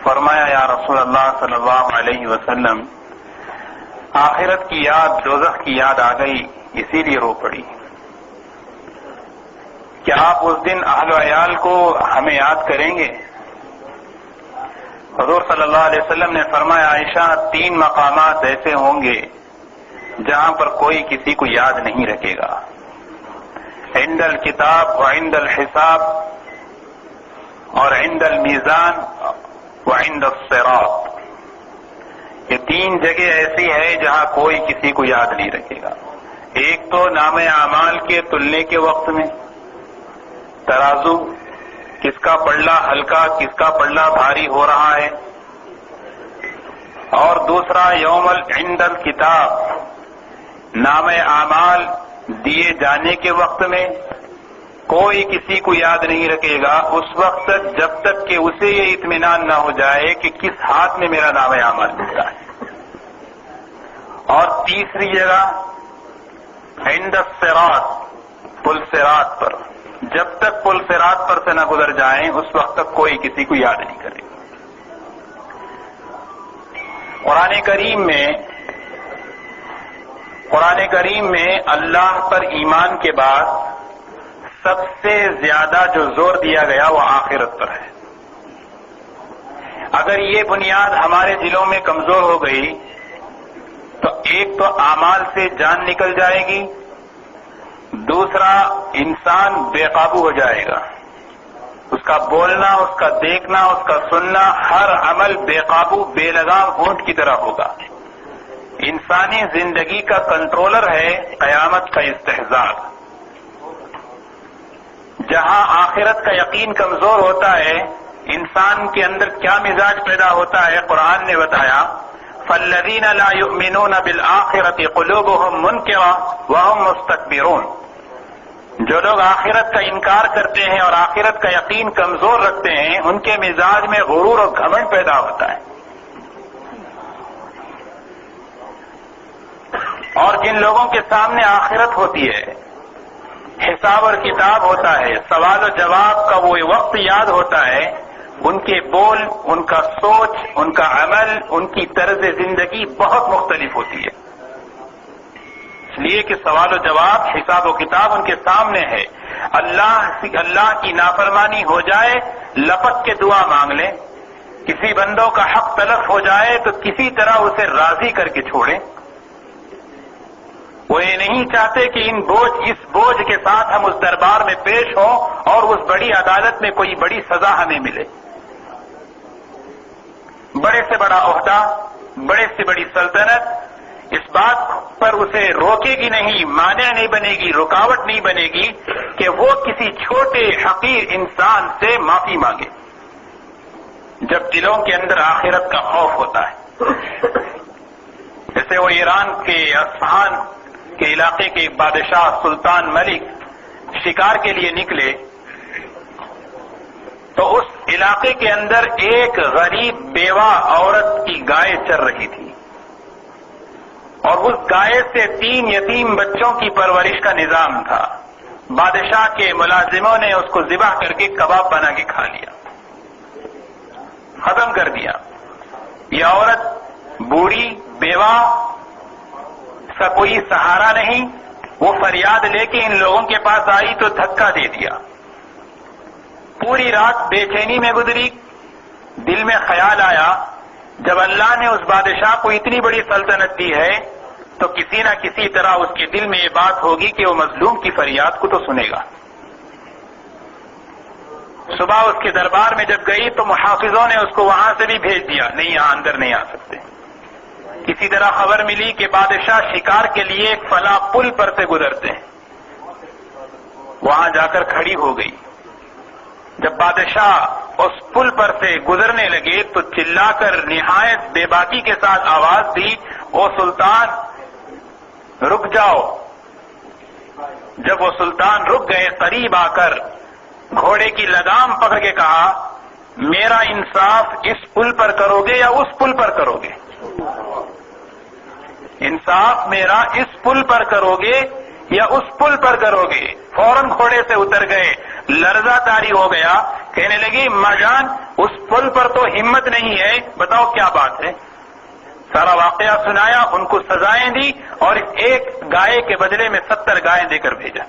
فرمایا یا رسول اللہ صلی اللہ علیہ وسلم آخرت کی یاد دوزخ کی یاد آ گئی اسی لیے رو پڑی. کیا آپ اس دن اہل و عیال کو ہمیں یاد کریں گے؟ حضور صلی اللہ علیہ وسلم نے فرمایا عائشہ 3 مقامات ایسے ہوں گے جہاں پر کوئی کسی کو یاد نہیں رکھے گا. عند الکتاب وعند الحساب اور عند المیزان وعند الصراط. یہ 3 جگہ ایسی ہے جہاں کوئی کسی کو یاد نہیں رکھے گا. ایک تو نام اعمال کے تلنے کے وقت میں ترازو کس کا پلڑا ہلکا کس کا پلڑا بھاری ہو رہا ہے، اور دوسرا یوم عند الکتاب نام اعمال دیے جانے کے وقت میں کوئی کسی کو یاد نہیں رکھے گا اس وقت تک جب تک کہ اسے یہ اطمینان نہ ہو جائے کہ کس ہاتھ میں میرا نام اعمال ملتا ہے. اور تیسری جگہ عند الصراط پل صراط پر جب تک پل صراط پر سے نہ گزر جائیں اس وقت تک کوئی کسی کو یاد نہیں کرے. قرآن کریم میں اللہ پر ایمان کے بعد سب سے زیادہ جو زور دیا گیا وہ آخرت پر ہے. اگر یہ بنیاد ہمارے دلوں میں کمزور ہو گئی تو ایک تو اعمال سے جان نکل جائے گی، دوسرا انسان بے قابو ہو جائے گا. اس کا بولنا، اس کا دیکھنا، اس کا سننا، ہر عمل بے قابو بے لگام اونٹ کی طرح ہوگا. انسانی زندگی کا کنٹرولر ہے قیامت کا استحضار. جہاں آخرت کا یقین کمزور ہوتا ہے انسان کے اندر کیا مزاج پیدا ہوتا ہے قرآن نے بتایا فالذین لا یؤمنون بالآخرۃ قلوبهم منکرۃ وهم مستکبرون. جو لوگ آخرت کا انکار کرتے ہیں اور آخرت کا یقین کمزور رکھتے ہیں ان کے مزاج میں غرور اور گھمنڈ پیدا ہوتا ہے. اور جن لوگوں کے سامنے آخرت ہوتی ہے، حساب اور کتاب ہوتا ہے، سوال و جواب کا وہ وقت یاد ہوتا ہے، ان کے بول، ان کا سوچ، ان کا عمل، ان کی طرز زندگی بہت مختلف ہوتی ہے. اس لیے کہ سوال و جواب، حساب و کتاب ان کے سامنے ہے. اللہ کی نافرمانی ہو جائے لپک کے دعا مانگ لیں، کسی بندوں کا حق تلف ہو جائے تو کسی طرح اسے راضی کر کے چھوڑیں. وہ یہ نہیں چاہتے کہ اس بوجھ کے ساتھ ہم اس دربار میں پیش ہوں اور اس بڑی عدالت میں کوئی بڑی سزا ہمیں ملے. بڑے سے بڑا عہدہ، بڑے سے بڑی سلطنت اس بات پر اسے روکے گی نہیں، مانع نہیں بنے گی، رکاوٹ نہیں بنے گی کہ وہ کسی چھوٹے حقیر انسان سے معافی مانگے جب دلوں کے اندر آخرت کا خوف ہوتا ہے. جیسے وہ ایران کے اصفہان کے علاقے کے بادشاہ سلطان ملک شکار کے لیے نکلے تو اس علاقے کے اندر ایک غریب بیوہ عورت کی گائے چر رہی تھی اور اس گائے سے 3 یتیم بچوں کی پرورش کا نظام تھا. بادشاہ کے ملازموں نے اس کو ذبح کر کے کباب بنا کے کھا لیا، ختم کر دیا. یہ عورت بوڑھی بیوہ، اس کا کوئی سہارا نہیں. وہ فریاد لے کے ان لوگوں کے پاس آئی تو دھکا دے دیا. پوری رات بے چینی میں گزری. دل میں خیال آیا جب اللہ نے اس بادشاہ کو اتنی بڑی سلطنت دی ہے تو کسی نہ کسی طرح اس کے دل میں یہ بات ہوگی کہ وہ مظلوم کی فریاد کو تو سنے گا. صبح اس کے دربار میں جب گئی تو محافظوں نے اس کو وہاں سے بھی بھیج دیا، نہیں یہاں اندر نہیں آ سکتے. کسی طرح خبر ملی کہ بادشاہ شکار کے لیے ایک فلاں پل پر سے گزرتے ہیں. وہاں جا کر کھڑی ہو گئی. جب بادشاہ اس پل پر سے گزرنے لگے تو چلا کر نہایت بے باکی کے ساتھ آواز دی، او سلطان رک جاؤ. جب وہ سلطان رک گئے قریب آ کر گھوڑے کی لگام پکڑ کے کہا، میرا انصاف اس پل پر کرو گے یا اس پل پر کرو گے؟ انصاف میرا اس پل پر کرو گے یا اس پل پر کرو گے؟ فوراً گھوڑے سے اتر گئے، لرزہ طاری ہو گیا. کہنے لگی، ماں جان اس پل پر تو ہمت نہیں ہے، بتاؤ کیا بات ہے؟ سارا واقعہ سنایا، ان کو سزائیں دی اور ایک گائے کے بدلے میں 70 گائیں دے کر بھیجا۔